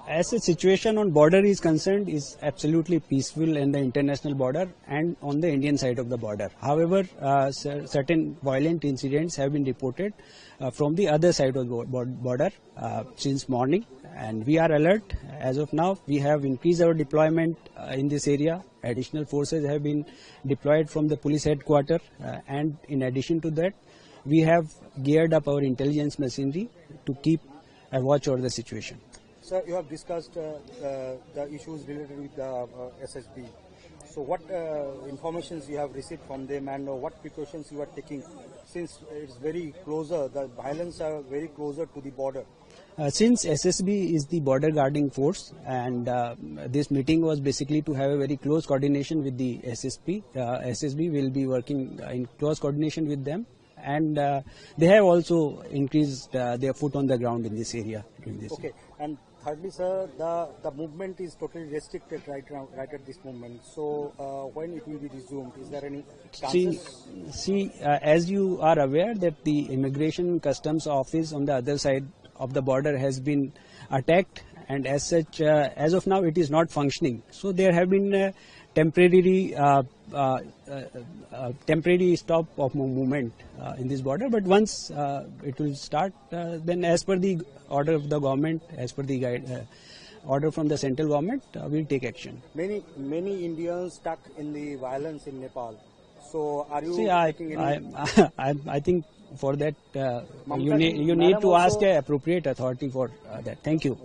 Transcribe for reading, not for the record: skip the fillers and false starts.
As the situation on border is concerned, is absolutely peaceful in the international border and on the Indian side of the border. However, certain violent incidents have been reported from the other side of the border since morning, and we are alert. As of now, we have increased our deployment in this area. Additional forces have been deployed from the police headquarters, and in addition to that, we have geared up our intelligence machinery to keep a watch over the situation. Sir, you have discussed the issues related with the SSB. So what informations you have received from them, and what precautions you are taking, since it's very closer, the violence are very closer to the border? Since SSB is the border guarding force, and this meeting was basically to have a very close coordination with the SSB. SSB will be working in close coordination with them, and they have also increased their foot on the ground in this area. Okay, and thirdly, sir, the movement is totally restricted right at this moment. So when it will be resumed? Is there any chances? See, as you are aware that the Immigration Customs Office on the other side of the border has been attacked, and as such, as of now, it is not functioning. So there have been temporary stop of movement in this border, but once it will start, then as per the order of the government, as per the order from the central government, we will take action. Many Indians stuck in the violence in Nepal. So are you taking any? I think for that you need to ask an appropriate authority for that. Thank you.